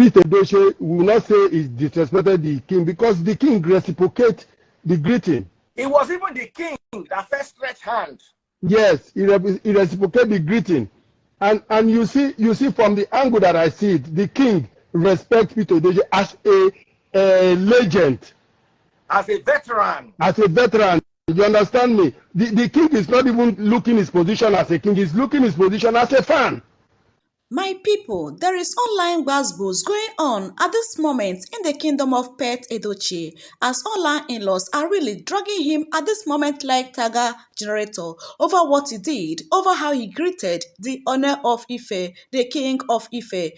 edochie will not say he disrespected the king because the king reciprocate the greeting. It was even the king that first stretched hand. Yes, he reciprocate the greeting. And you see from the angle that I see it, the king respects edochie as a legend. As a veteran. As a veteran. You understand me? The king is not even looking his position as a king, he's looking his position as a fan. My people, there is online gbasgbos going on at this moment in the kingdom of Pet Edochie, as online in-laws are really dragging him at this moment like Tiger generator over what he did, over how he greeted the honor of Ife, the king of Ife.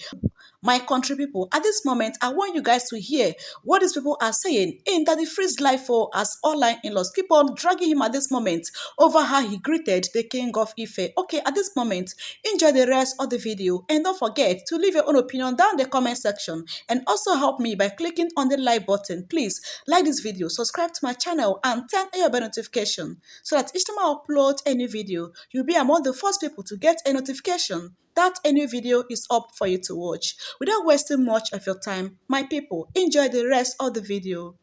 My country people, at this moment, I want you guys to hear what these people are saying in that the freeze life for as online in-laws keep on dragging him at this moment over how he greeted the king of Ife. Okay, at this moment, enjoy the rest of the video and don't forget to leave your own opinion down in the comment section and also help me by clicking on the like button. Please like this video, subscribe to my channel and turn on your bell notification so that each time I upload a new video, you'll be among the first people to get a notification that a new video is up for you to watch. Without wasting much of your time, my people, enjoy the rest of the video.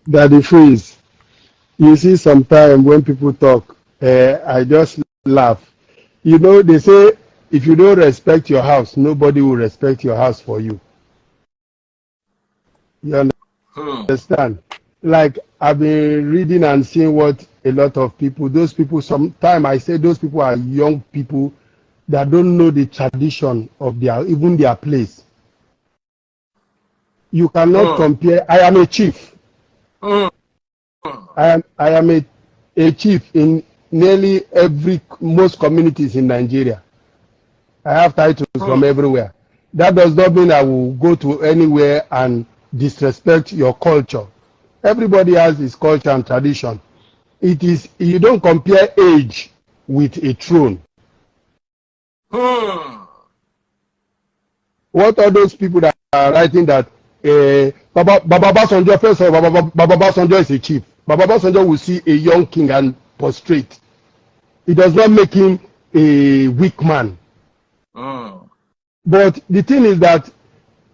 Daddy Freeze, you see sometimes when people talk, I just laugh. You know, they say if you don't respect your house, nobody will respect your house for you. You understand? Like I've been reading and seeing what a lot of people, those people, sometimes I say those people are young people that don't know the tradition of even their place. You cannot compare. I am a chief. I am a chief in nearly most communities in Nigeria. I have titles from everywhere. That does not mean I will go to anywhere and disrespect your culture. Everybody has his culture and tradition. It is, you don't compare age with a throne. What are those people that are writing that Baba Basanjo first or Baba Basanjo is a chief? Baba Basanjo will see a young king and prostrate. It does not make him a weak man. But the thing is that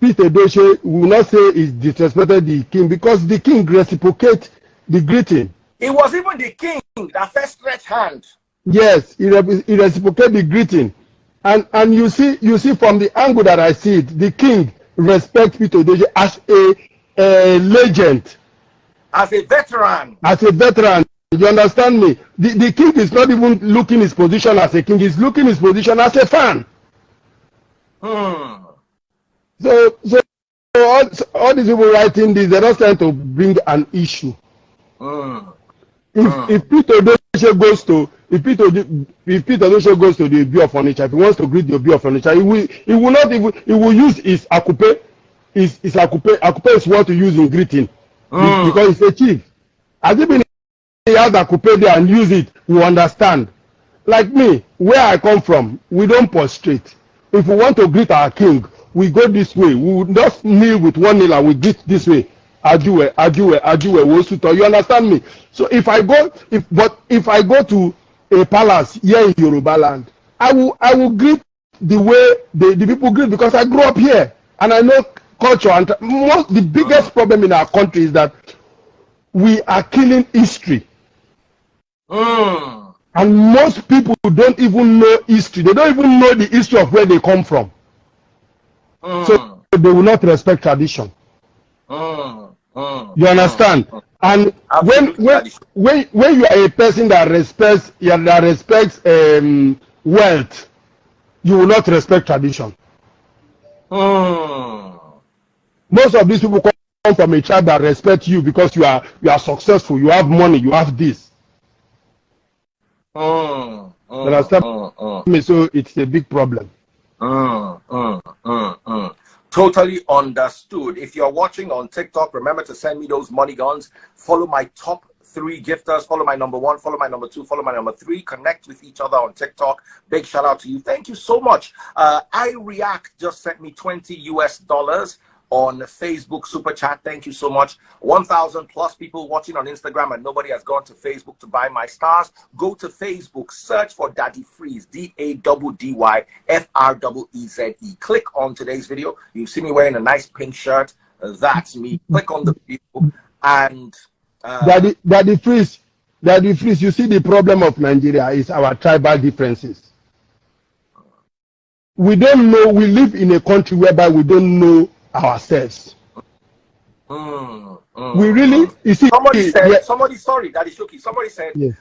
edochie will not say he disrespected the king because the king reciprocate the greeting. It was even the king that first stretched hand. Yes, he reciprocate the greeting. And you see from the angle that I see it, the king respects edochie as a legend. As a veteran. As a veteran. You understand me? The king is not even looking his position as a king, he's looking his position as a fan. So all these people writing this, they're not trying to bring an issue. If Peter Edochie goes to the Obi of Onitsha, if he wants to greet the Obi of Onitsha, he will use his akupe. His akupe is what to use in greeting because he's a chief. As if he has akupe there and use it, you understand. Like me, where I come from, we don't prostrate. If we want to greet our king, we go this way. We would just kneel with one knee and we greet this way. Ajuwe, Wosuto. You understand me? So if I go to a palace here in Yoruba land, I will greet the way the people greet because I grew up here and I know culture. And the biggest problem in our country is that we are killing history. And most people don't even know history. They don't even know the history of where they come from. So they will not respect tradition. You understand? And when you are a person that respects wealth, you will not respect tradition. Most of these people come from a tribe that respect you because you are successful, you have money, you have this. Understand me? So it's a big problem. Totally understood. If you're watching on TikTok, remember to send me those money guns. Follow my top 3 gifters. Follow my number 1. Follow my number 2. Follow my number 3. Connect with each other on TikTok. Big shout out to you. Thank you so much. I React just sent me $20 US. on Facebook super chat. Thank you so much. 1,000 plus people watching on Instagram, and nobody has gone to Facebook to buy my stars. Go to Facebook, search for Daddy Freeze, DADDYFREEZE. Click on today's video. You see me wearing a nice pink shirt. That's me. Click on the video and Daddy Freeze, you see the problem of Nigeria is our tribal differences. We don't know, we live in a country whereby we don't know ourselves. We really, you see, somebody said, sorry, Daddy Shoki, somebody said, yes.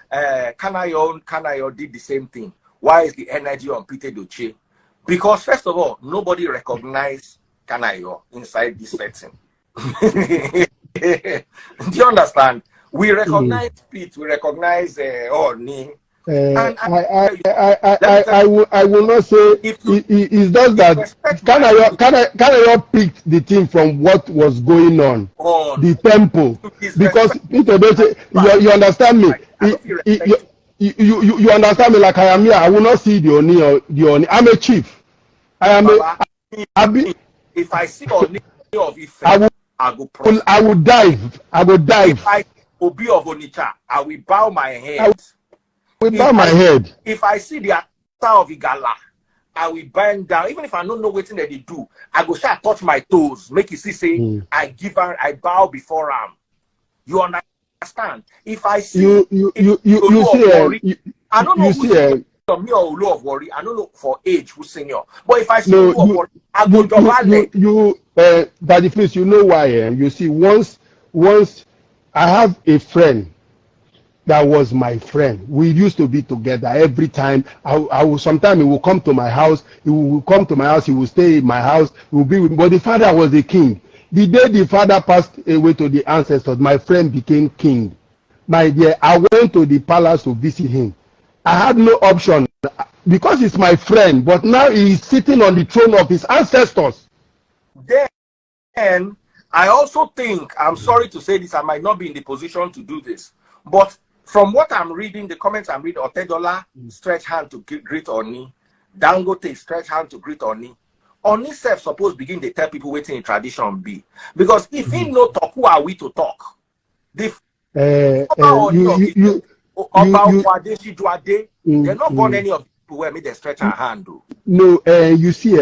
Kanayo did the same thing. Why is the energy on Peter Edochie? Because first of all, nobody recognized Kanayo inside this setting. Do you understand? We recognize Pete, we recognize ooni. I will not say it's just that Kanayo picked the team from what was going on, the tempo, because you understand me. You understand me like I am here. I will not see the Ooni. I'm a chief. If I see Ooni of Ife, I will dive. If I Obi of Onitsha, I will bow my head. If I see the actor of Igala, I will bend down. Even if I don't know what they do, I go start touch my toes, make you see say I bow before him. You understand? If I see you I don't know who's me or Olu of Worry. I don't know for age who's senior. But if I see Olu of Worry, I go Daddy, please, you know why? You see, once I have a friend that was my friend. We used to be together every time. I will sometimes he will come to my house. He will stay in my house. He will be with me. But the father was the king. The day the father passed away to the ancestors, my friend became king. My dear, I went to the palace to visit him. I had no option because he's my friend, but now he is sitting on the throne of his ancestors. Then I also think, I'm sorry to say this, I might not be in the position to do this, but from what I'm reading, the comments I'm reading, Otedola stretch hand to greet Ooni, Dangote stretch hand to greet Ooni. Ooni self suppose begin to tell people waiting in tradition be. Because if he no talk, who are we to talk? They're not born any of the people where made they stretch our hand. No, you see,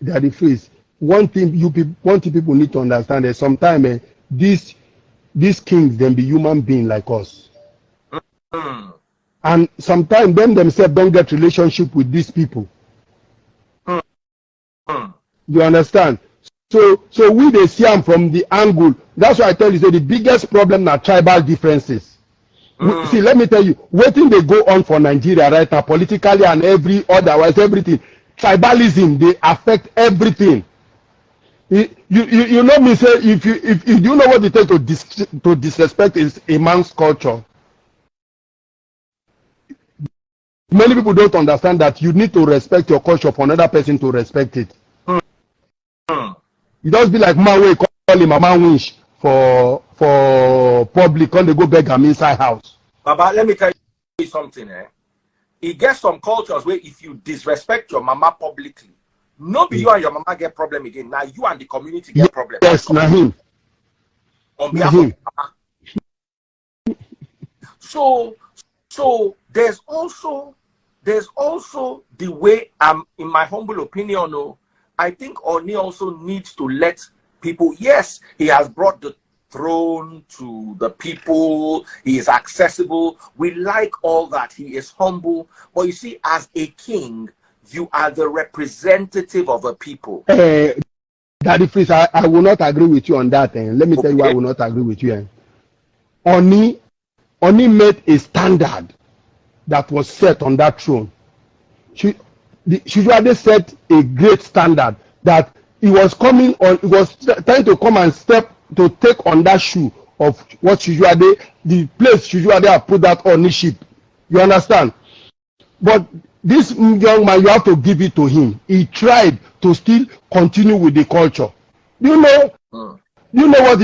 Daddy Freeze. One thing people need to understand is sometimes these kings then be human beings like us. And sometimes them themselves don't get relationship with these people. You understand? So we they see them from the angle. That's why I tell you, so the biggest problem are tribal differences. See, let me tell you, waiting they go on for Nigeria right now, politically and otherwise everything. Tribalism, they affect everything. You know me say if you know what it takes to disrespect is a man's culture. Many people don't understand that you need to respect your culture for another person to respect it. You just be like man wey call him a man winch for public when they go beg him inside house. Baba, let me tell you something. It gets some cultures where if you disrespect your mama publicly, no be you and your mama get problem again. Now you and the community get problem. Yes, now him. On behalf of mama. So there's also the way in my humble opinion, I think Ooni also needs to let people, yes, he has brought the throne to the people, he is accessible, we like all that, he is humble, but you see, as a king, you are the representative of a people. Daddy Freeze, I will not agree with you on that. Let me tell you why I will not agree with you. Ooni made a standard that was set on that throne. She usually set a great standard that he was coming on. He was trying to come and to take on that shoe of what usually the place usually have put that ownership. You understand? But this young man, you have to give it to him. He tried to still continue with the culture. Do you know? Do you know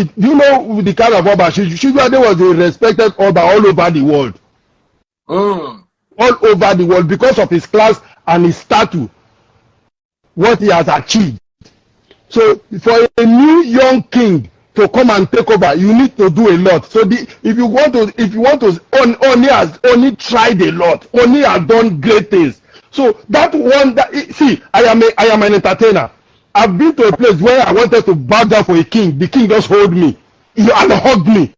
the kind of Oba? She usually was a respected Oba all over the world. All over the world because of his class and his stature, what he has achieved. So for a new young king to come and take over, you need to do a lot. So if you want to, Oni has only tried a lot. Oni has done great things. So that one, see, I am an entertainer. I've been to a place where I wanted to bow down for a king. The king just hold me and hugged me.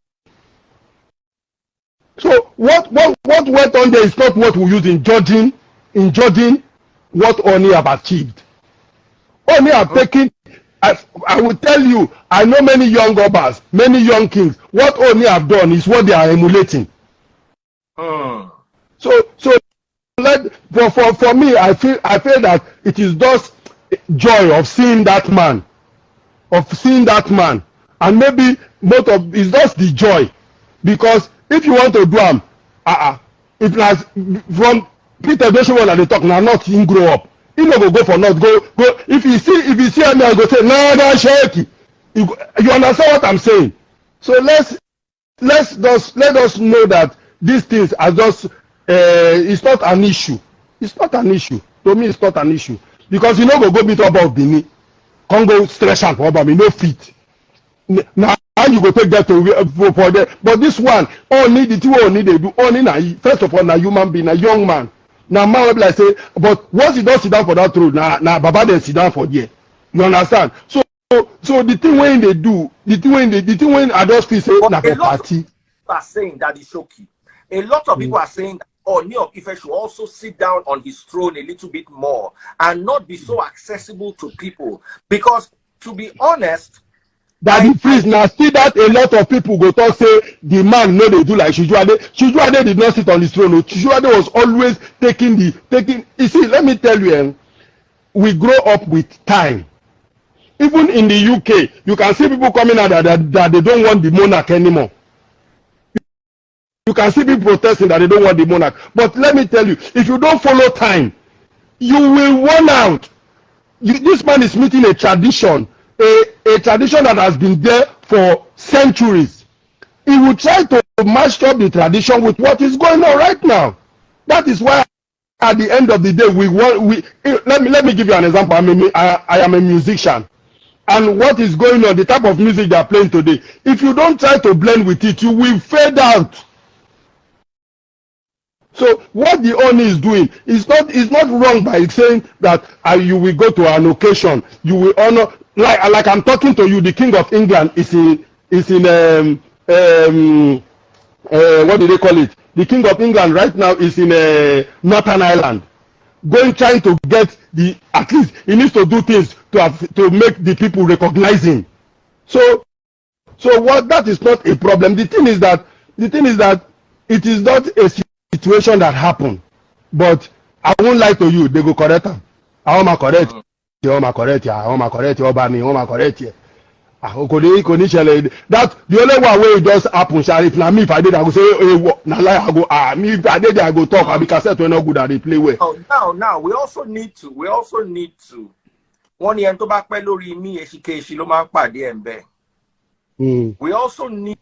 So what went on there is not what we use in judging what Oni have achieved. Oni have taken. I will tell you, I know many young obas, many young kings. What Oni have done is what they are emulating. So for me, I feel that it is just joy of seeing that man, and maybe both of it's just the joy, because if you want to do them, if like from Peter Joshua and they talk now, not him grow up. He no go for not go. If you see me, I go say no shaky. You understand what I'm saying? So let us know that these things are just it's not an issue. It's not an issue. To me, it's not an issue, because you know go meet about Bini, Congo stretch and for me no fit. Now you go take that for them. But this one, only the two only they do only now. First of all, now human being, a young man. Now man will like say, but once you don't sit down for that road, now Baba then sit down for there. You understand? So the thing when they do, the thing when adults feel say na for party. Are saying that is shocking. A lot of people are saying that Ooni of Ife should also sit down on his throne a little bit more and not be so accessible to people. Because to be honest, Daddy please now see that a lot of people go talk say the man no dey do like Shijuade. Shijuade did not sit on his throne. Shijuade was always taking. You see, let me tell you, we grow up with time. Even in the UK, you can see people coming out that they don't want the monarch anymore. You can see people protesting that they don't want the monarch. But let me tell you, if you don't follow time, you will run out. This man is meeting a tradition. A tradition that has been there for centuries. He will try to match up the tradition with what is going on right now. That is why at the end of the day let me give you an example. I am a musician, and what is going on, the type of music they are playing today, if you don't try to blend with it, you will fade out. So what the Ooni is doing is not wrong by saying that you will go to an occasion, you will honor, like I'm talking to you, the King of England is in what do they call it? The King of England right now is in Northern Ireland, trying to get at least he needs to do things to make the people recognize him. So what, that is not a problem. The thing is that it is not a situation that happened, but I won't lie to you, they go correct them. I want my correct. I want my correct. I want my correct. I want my correct. That the only one way it does happen, if na me, if I did, I go say, na lie, I go, me if I did, I go talk, because cassette were not good at they play well. Now we also need to one year to back lori mi eshike lo ma pade enbe. We also need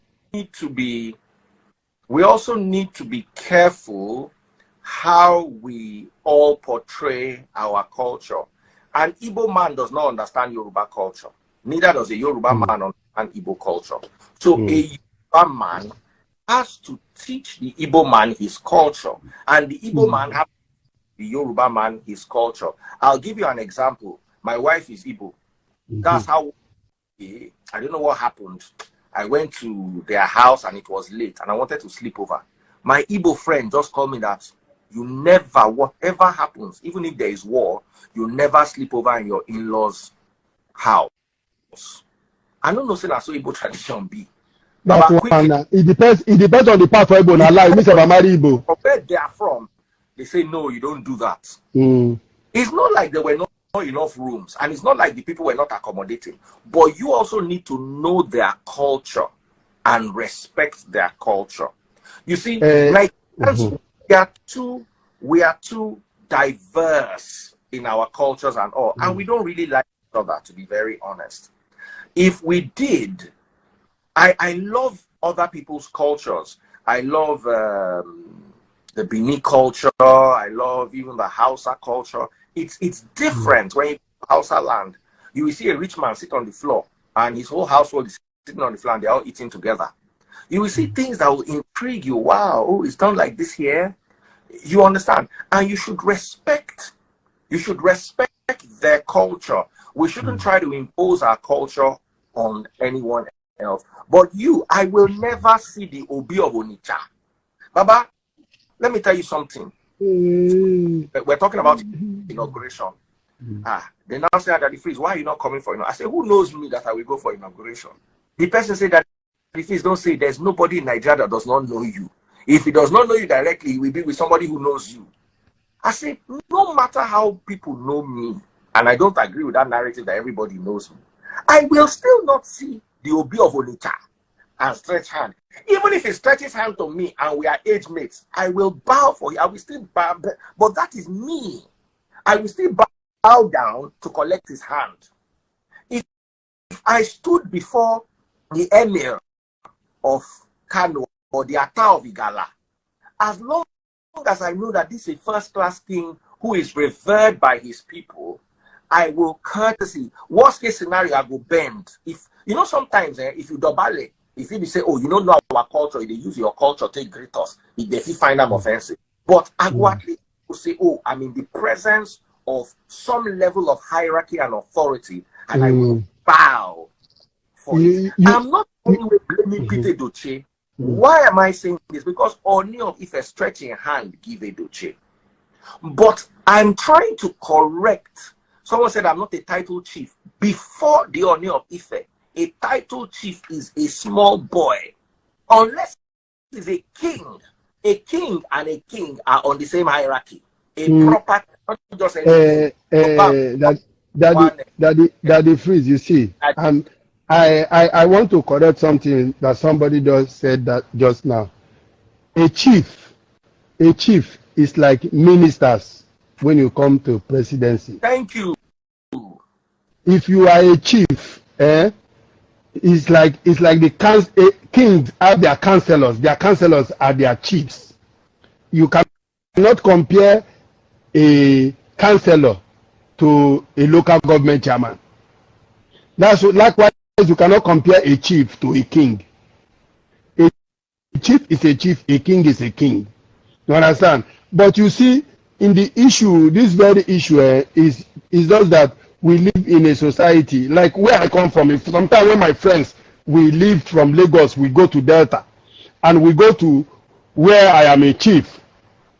to be careful how we all portray our culture. An Igbo man does not understand Yoruba culture. Neither does a Yoruba man understand Igbo culture. So a Yoruba man has to teach the Igbo man his culture, and the Igbo man has to teach the Yoruba man his culture. I'll give you an example. My wife is Igbo. That's how I don't know what happened. I went to their house and it was late and I wanted to sleep over. My Igbo friend just called me that you never, whatever happens, even if there is war, you never sleep over in your in-laws' house. I don't know, say that's so Igbo tradition be. That's one. It depends on the part of Igbo. Now, like me, I marry Igbo. From where they are from, they say no, you don't do that. It's not like there were not enough rooms, and it's not like the people were not accommodating. But you also need to know their culture and respect their culture. You see, Nigerians, we are too diverse in our cultures and all, and we don't really like each other, to be very honest. If we did, I love other people's cultures. I love the Bini culture. I love even the Hausa culture. It's different when you go to Hausa land. You will see a rich man sit on the floor and his whole household is sitting on the floor and they're all eating together. You will see things that will intrigue you. Wow, oh, it's done like this here. You understand? And you should respect their culture. We shouldn't try to impose our culture on anyone else. But I will never see the Obi of Onitsha. Baba, let me tell you something. We're talking about inauguration. They now say that the freeze, why are you not coming for I say, who knows me that I will go for inauguration? The person said that the freeze, don't say there's nobody in Nigeria that does not know you. If he does not know you directly, he will be with somebody who knows you. I say, no matter how people know me, and I don't agree with that narrative that everybody knows me, I will still not see the Obi of Onitsha and stretch hand. Even if he stretches hand to me and we are age mates, I will bow for you. I will still bow, but that is me. I will still bow down to collect his hand. If I stood before the emir of Kano or the Ata of Igala, as long as I know that this is a first-class king who is revered by his people, I will courtesy. Worst case scenario, I will bend. If sometimes if you dobale, if you say, oh, you don't know our culture, they use your culture to greet us, if they find them offensive. But I will at least say, oh, I'm in the presence of some level of hierarchy and authority, and I will bow for it. I'm not anyway blaming Peter Edochie. Why am I saying this? Because Ooni of Ife stretching hand give Edochie. But I'm trying to correct. Someone said I'm not a title chief. Before the Ooni of Ife, a title chief is a small boy. Unless he's a king. A king and a king are on the same hierarchy. A proper, not just a Daddy Freeze, you see. And I want to correct something that somebody just said that just now. A chief is like ministers when you come to presidency. Thank you. If you are a chief, it's like the kings have their councillors. Their councillors are their chiefs. You cannot compare a councillor to a local government chairman. Likewise, you cannot compare a chief to a king. A chief is a chief, a king is a king. You understand? But you see, in the issue, this very issue is just that we live in a society, like where I come from. Sometimes when my friends, we leave from Lagos, we go to Delta, and we go to where I am a chief,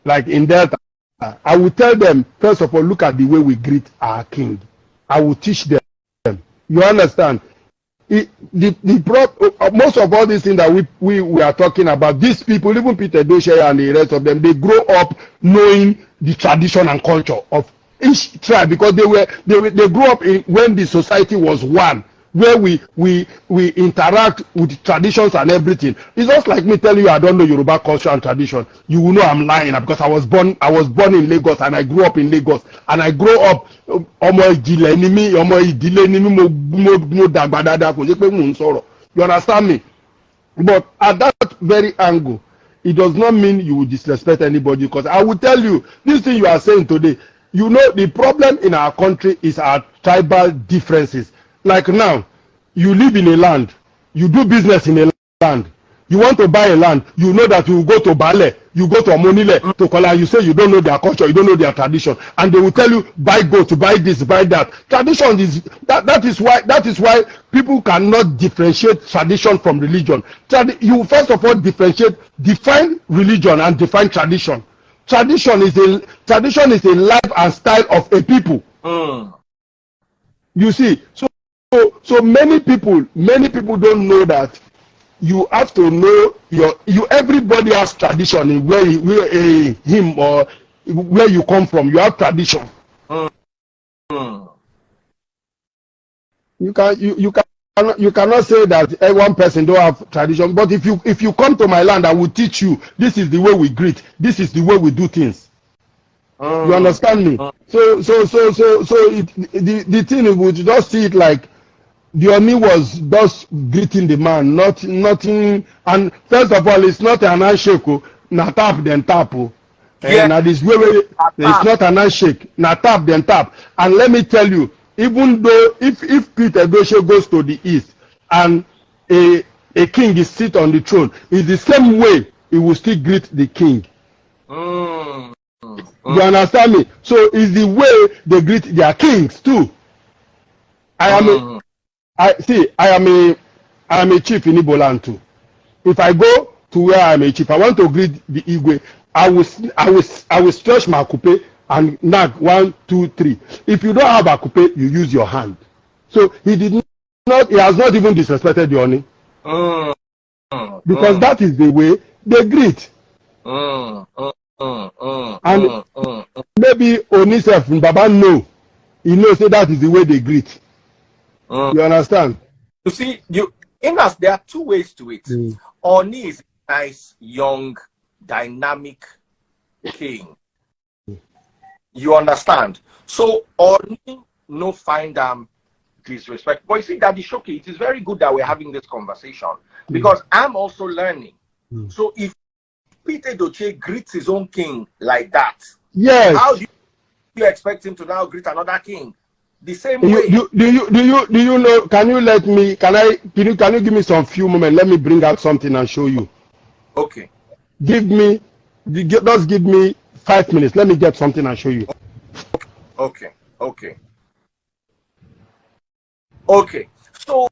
like in Delta. I will tell them, first of all, look at the way we greet our king. I will teach them. You understand? Most of all these things that we are talking about, these people, even Peter Edochie and the rest of them, they grow up knowing the tradition and culture of each tribe, because they grew up when the society was one, where we interact with traditions and everything. It's just like me telling you I don't know Yoruba culture and tradition. You will know I'm lying, because I was born in Lagos and I grew up in Lagos, and I grew up you understand me? But at that very angle, it does not mean you will disrespect anybody, because I will tell you, this thing you are saying today, you know, the problem in our country is our tribal differences. Like now, you live in a land, you do business in a land, you want to buy a land, you know that you go to Bale, you go to Omonile, to Kola, you say you don't know their culture, you don't know their tradition, and they will tell you, buy goat, buy this, buy that. Tradition is, that is why people cannot differentiate tradition from religion. You first of all define religion and define tradition. Tradition is a life and style of a people. You see, so many people don't know that you have to know everybody has tradition in where him or where you come from. You have tradition. You cannot say that one person don't have tradition. But if you come to my land, I will teach you. This is the way we greet. This is the way we do things. You understand me? So the thing, we just see it like the Ooni was just greeting the man, nothing. And first of all, it's not an handshake, na tap then tap. And this way, it's not an handshake, na tap then tap. And let me tell you, even though if Pete Edochie goes to the east and a king is sit on the throne, it's the same way he will still greet the king. You understand me? So it's the way they greet their kings too. I am a chief in Igbo land too. If I go to where I am a chief, I want to greet the Igwe. I will stretch my akupe and knock 1, 2, 3. If you don't have akupe, you use your hand. So he has not even disrespected the ooni. Because that is the way they greet. And maybe Ooni sef Baba know. He knows that is the way they greet. You understand? You see, there are two ways to it. Ooni is a nice, young, dynamic king. You understand? So Ooni no find disrespect. But you see, Daddy Shoki, it is very good that we're having this conversation because I'm also learning. So if Pete Edochie greets his own king like that, yes, how do you expect him to now greet another king the same way? Do you know? Can you give me some few moments? Let me bring out something and show you. Okay. Just give me 5 minutes. Let me get something and show you. Okay. So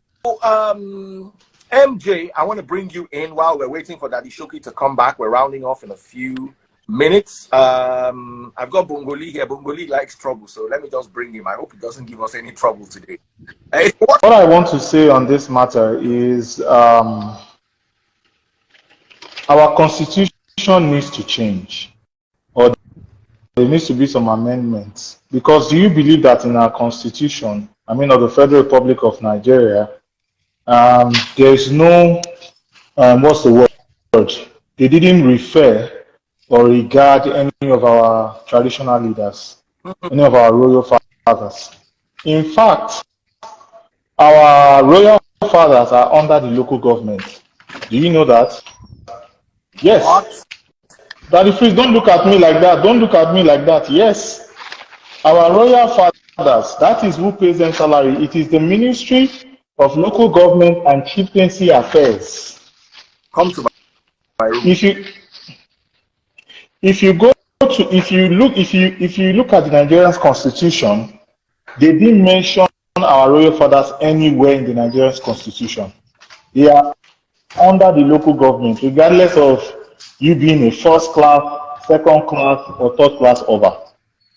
MJ, I want to bring you in while we're waiting for Daddy Shoki to come back. We're rounding off in a few minutes. I've got Bongoli here. Bongoli likes trouble, so let me just bring him. I hope he doesn't give us any trouble today. What I want to say on this matter is our constitution needs to change, or there needs to be some amendments. Because do you believe that in our constitution, of the Federal Republic of Nigeria, there is no, what's the word? They didn't refer or regard any of our traditional leaders, any of our royal fathers. In fact, our royal fathers are under the local government. Do you know that? Yes. What? Daddy, please don't look at me like that. Don't look at me like that. Yes. Our royal fathers, that is who pays them salary. It is the Ministry of Local Government and Chieftaincy Affairs. Come to my room. If you look at the Nigerian constitution, they didn't mention our royal fathers anywhere in the Nigerian constitution. They are under the local government, regardless of you being a first class, second class, or third class over.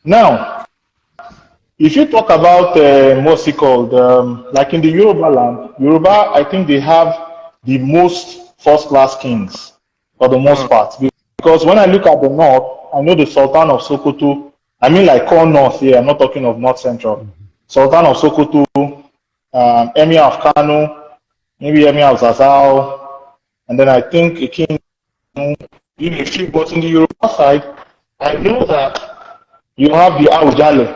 Now, if you talk about what's it called, like in the Yoruba land, Yoruba, I think they have the most first class kings for the most part. Because when I look at the north, I know the Sultan of Sokoto, like all north here, I'm not talking of north central. Sultan of Sokoto, Emir of Kano, maybe Emir of Zazzau, and then I think a king, but in the Yoruba side, I know that you have the Awujale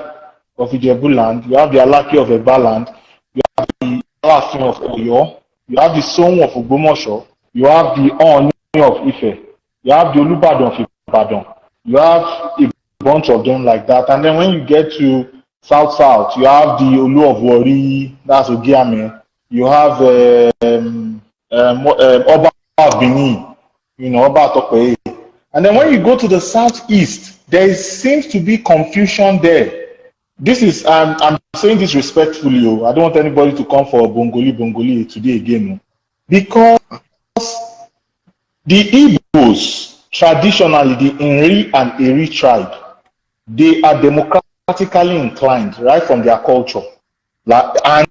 of Ijebu land, you have the Alaki of Eba land, you have the Alafin of Oyo, you have the Sohun of Ogbomoso, you have the Ooni of Ife, you have the Olubadan of Ibadan, you have a bunch of them like that. And then when you get to south, you have the Olu of Wari, that's Ogiame, you have Oba of Benin, Oba Tope. And then when you go to the southeast, there seems to be confusion there. This is, I'm saying this respectfully, I don't want anybody to come for Bongoli today again. Because the Igbos, traditionally, the Nri and Eri tribe, they are democratically inclined, right from their culture. And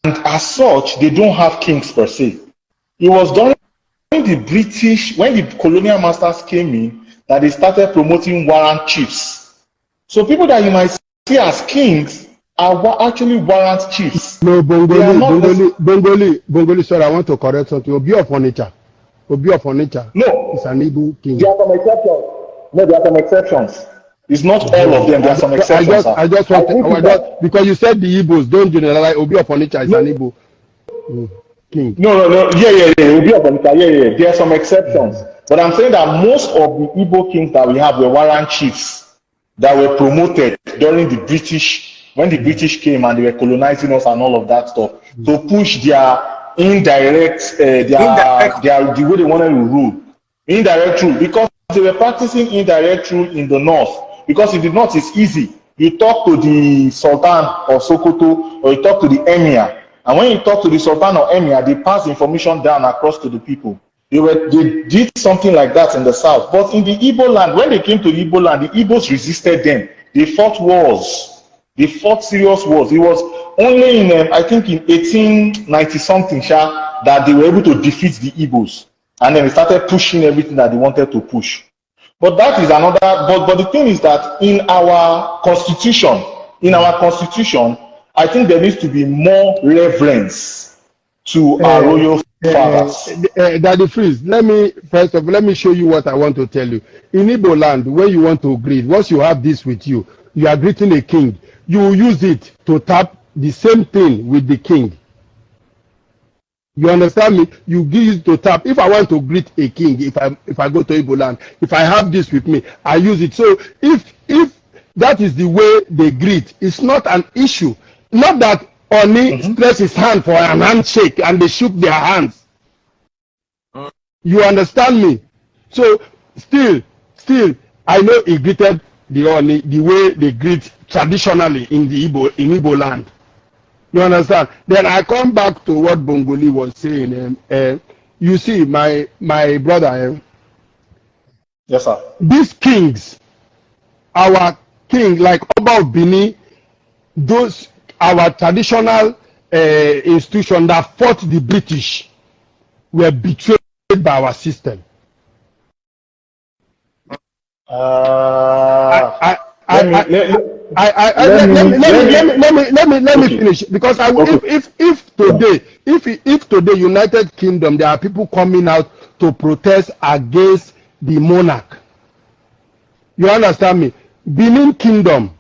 as such, they don't have kings per se. It was during the British, when the colonial masters came in, that they started promoting warrant chiefs. So people that you might see as kings are actually warrant chiefs. No, Bongoli, sorry, I want to correct something. Obi of Onitsha. No. It's an Igbo king. There are some exceptions. No, there are some exceptions. It's not all of them. There are some exceptions. I just want because you said the Igbos, don't generalize. Obi of Onitsha is an Igbo king. No. Yeah. Obi of Onitsha, yeah. There are some exceptions. But I'm saying that most of the Igbo kings that we have were warrant chiefs that were promoted during the British when the British came and they were colonizing us and all of that stuff, to push their indirect, the way they wanted to rule. Indirect rule, because they were practicing indirect rule in the north. Because in the north, it's easy. You talk to the Sultan of Sokoto or you talk to the Emir. And when you talk to the Sultan or Emir, they pass information down across to the people. They did something like that in the south. But in the Igbo land, when they came to the Igbo land, the Igbos resisted them. They fought wars. They fought serious wars. It was only in, I think in 1890 something, that they were able to defeat the Igbos. And then they started pushing everything that they wanted to push. But that is another, but the thing is that in our constitution, I think there needs to be more reverence to our royal fathers. Daddy Freeze, let me show you what I want to tell you. In Igbo land, when you want to greet, once you have this with you, you are greeting a king. You will use it to tap the same thing with the king. You understand me? You give it to tap. If I want to greet a king, if I go to Igbo land, if I have this with me, I use it. So if that is the way they greet, it's not an issue. Not that Ooni stretched his hand for an handshake and they shook their hands. You understand me? So still, I know he greeted the Ooni the way they greet traditionally in Igbo land. You understand? Then I come back to what Bongoli was saying. You see, my brother. Yes, sir. These kings, our king, like Oba of Benin, those our traditional institution that fought the British, were betrayed by our system. Let me finish, because I will, if today United Kingdom there are people coming out to protest against the monarch, you understand me? Benin Kingdom,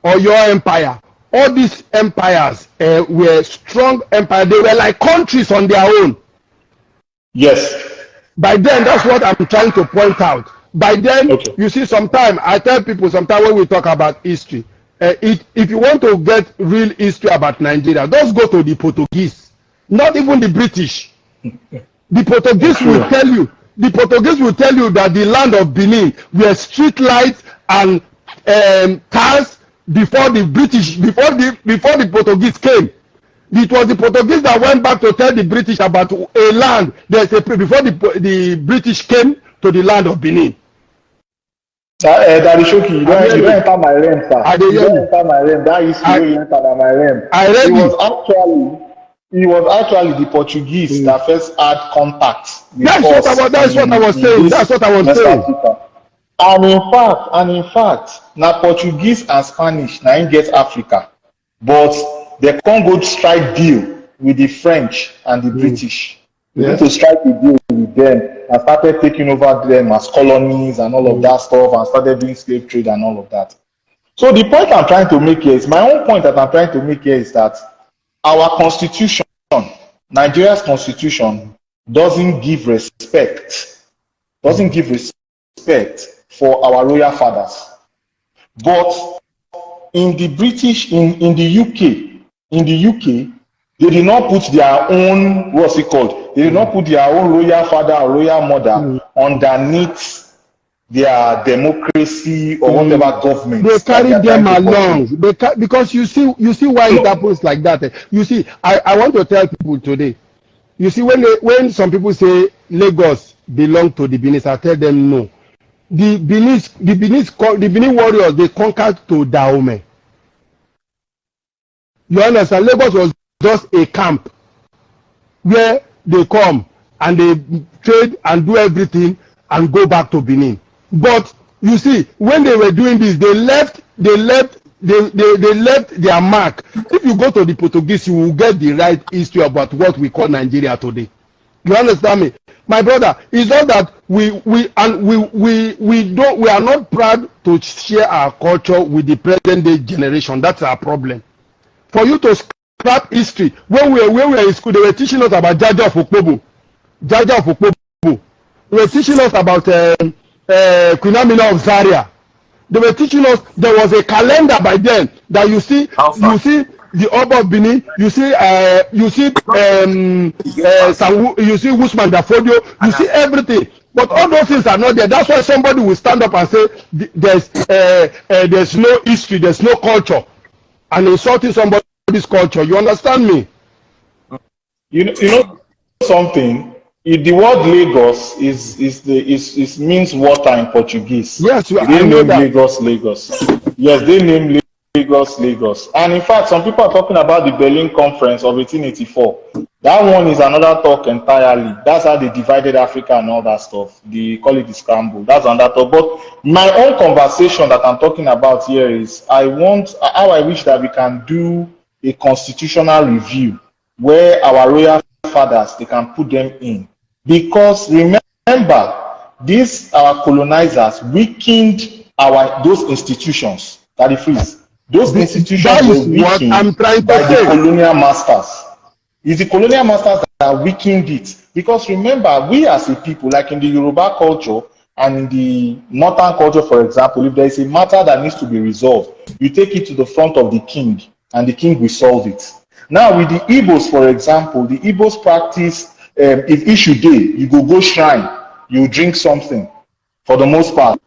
or your empire, all these empires were strong empires. They were like countries on their own. Yes. By then, that's what I'm trying to point out. By then, you see, sometimes I tell people, sometimes when we talk about history, if you want to get real history about Nigeria, just go to the Portuguese, not even the British. The Portuguese will tell you. The Portuguese will tell you that the land of Benin were street lights and cars before the British, before the Portuguese came. It was the Portuguese that went back to tell the British about a land before the British came to the land of Benin. Daddy Shoki, you don't enter my realm, sir. You don't enter my realm. That is you enter my realm. It was actually the Portuguese that first had contact with us. That's what I was saying. And in fact, now Portuguese and Spanish now get Africa, but they can't go strike deal with the French and the British. They need to strike a deal with them and started taking over them as colonies and all of that stuff, and started doing slave trade and all of that. So the point I'm trying to make here is, my own point that I'm trying to make here is that our constitution, Nigeria's constitution, doesn't give respect for our royal fathers. But in the British, in the UK, they did not put their own, they did not put their own royal father or royal mother underneath their democracy or whatever government. They carry them along. Because you see why it happens like that. You see, I want to tell people today. You see, when some people say Lagos belong to the Benin, I tell them no. The Benin warriors, they conquered to Dahomey. You understand? Lagos was just a camp where they come and they trade and do everything and go back to Benin. But you see, when they were doing this, they left their mark. If you go to the Portuguese, you will get the right history about what we call Nigeria today. You understand me? My brother, it's not that we are not proud to share our culture with the present day generation. That's our problem. For you to scrap history, when we were in school, they were teaching us about Jaja of Okpobo. They were teaching us about Queen Amina of Zaria. They were teaching us. There was a calendar by then that you see the Oba of Benin, you see you see Usman Dafodio, you see everything. But all those things are not there. That's why somebody will stand up and say there's no history, there's no culture, and insulting somebody's culture. You understand me? You know something. The word Lagos is means water in Portuguese. Yes, they I know name that. Lagos. Yes, they name Lagos. And in fact, some people are talking about the Berlin Conference of 1884. That one is another talk entirely. That's how they divided Africa and all that stuff. They call it the scramble. That's another talk. But my own conversation that I'm talking about here is I wish that we can do a constitutional review where our royal fathers, they can put them in. Because remember, these our colonizers weakened those institutions that it is. Those institutions were weakened by the colonial masters. It's the colonial masters that weakened it. Because remember, we as a people, like in the Yoruba culture and in the northern culture, for example, if there is a matter that needs to be resolved, you take it to the front of the king, and the king will solve it. Now, with the Igbos, for example, the Igbos practice, if issue day, you go shrine, you drink something, for the most part.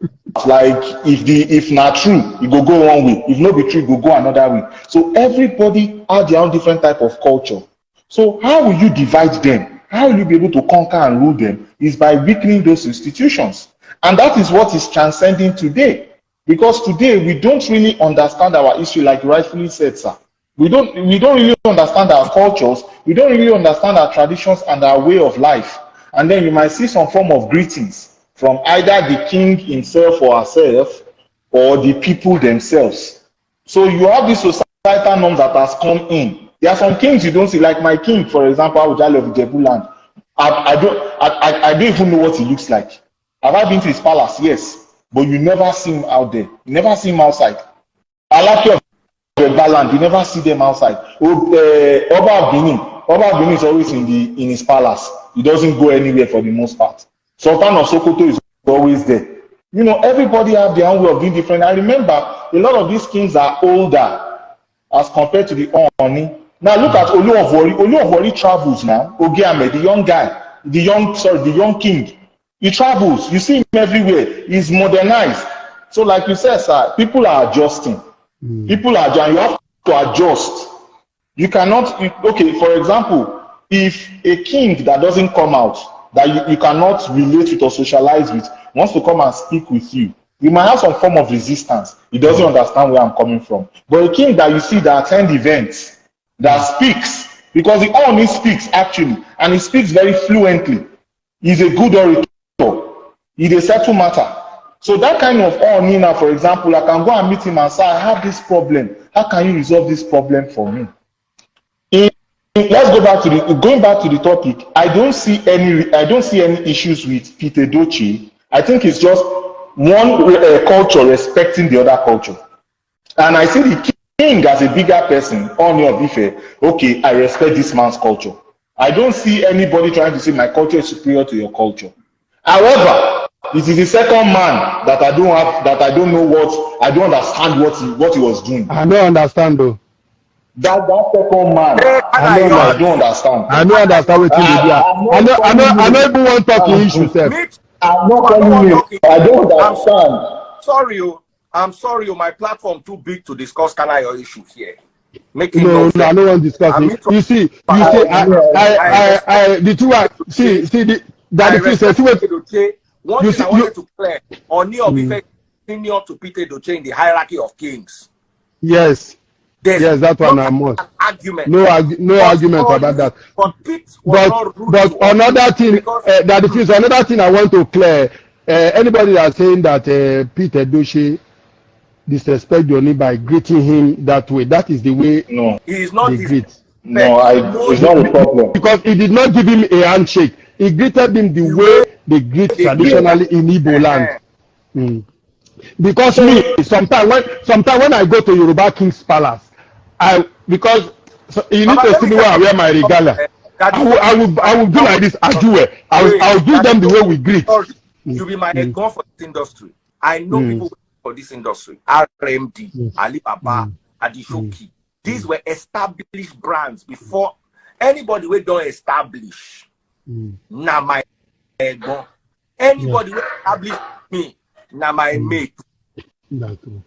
Like, if not true, you go one way. If not be true, you go another way. So everybody has their own different type of culture. So how will you divide them? How will you be able to conquer and rule them? Is by weakening those institutions. And that is what is transcending today. Because today, we don't really understand our history, like you rightfully said, sir. We don't really understand our cultures. We don't really understand our traditions and our way of life. And then you might see some form of greetings from either the king himself or herself or the people themselves. So you have this societal norm that has come in. There are some kings you don't see, like my king, for example, Awujale of Ijebu land. I don't even know what he looks like. Have I been to his palace? Yes. But you never see him out there. You never see him outside. Alaki of Baland, you never see them outside. Oba of Benin is always in his palace. He doesn't go anywhere for the most part. Sultan of Sokoto is always there. You know, everybody have their own way of being different. I remember a lot of these kings are older as compared to the ooni. Now look at Olu of Wari. Olu of Wari travels now. Ogiame, the young guy, the young king. He travels. You see him everywhere. He's modernized. So like you said, sir, people are adjusting. People are adjusting. You have to adjust. You cannot, okay, for example, if a king that doesn't come out, that you cannot relate with or socialize with, wants to come and speak with you, you might have some form of resistance. He doesn't understand where I'm coming from. But a king that you see that attend events, that speaks, because he only speaks actually, and he speaks very fluently. He's a good orator. He's a settle matter. So that kind of Nina, for example, I can go and meet him and say, I have this problem. How can you resolve this problem for me? Let's go back to the topic. I don't see any issues with Pete Edochie. I think it's just one culture respecting the other culture. And I see the king as a bigger person, Ooni of Ife. Okay, I respect this man's culture. I don't see anybody trying to say my culture is superior to your culture. However, it is the second man that I don't understand what he was doing. I don't understand though. That second man, I don't understand. I don't understand what you do. I don't even want to talk to issue, sir. I'm not telling you. I don't understand. I'm sorry, my platform too big to discuss your issue here. No, I don't want to discuss it. You see, the two are, one thing I wanted to clear, Ooni of Ife senior to Pete Edochie in the hierarchy of kings. Yes. Yes, that one I must. Argument. No argument about that. But another thing, another thing I want to clear. Anybody that's saying that Pete Edochie disrespect Ooni by greeting him that way, that is the way he is not they greet. No, it's not a problem. Because he did not give him a handshake. He greeted him the way they greet traditionally in Igbo land. Because sometimes when I go to Yoruba King's Palace, because you need to see me where I wear my regalia. I will do like this. I'll give them the way we greet. You be my head gun for this industry. I know people for this industry. RMD, Yes. Alibaba, Adishoki. These were established brands before anybody we don't establish. Na my ego. Anybody we establish me, na my mate. That's true.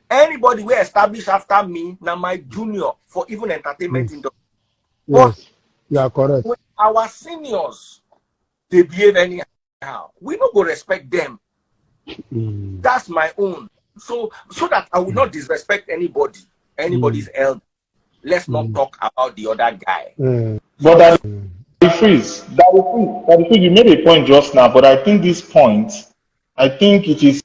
Anybody we establish after me, na my junior for even entertainment industry. Yes, you are correct. When our seniors, they behave anyhow, we don't go respect them. That's my own. So that I will not disrespect anybody's elder. Let's not talk about the other guy. But that freeze, you made a point just now, but I think this point, I think it is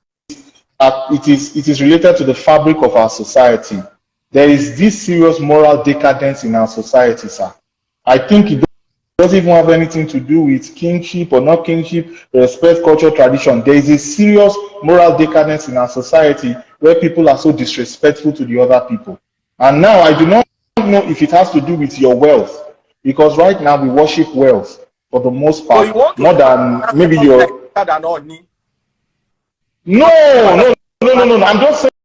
related to the fabric of our society. There is this serious moral decadence in our society, sir. I think it doesn't even have anything to do with kingship or not kingship, respect, culture, tradition. There is a serious moral decadence in our society where people are so disrespectful to the other people. And now I do not know if it has to do with your wealth, because right now we worship wealth for the most part, more than maybe your. No. I'm just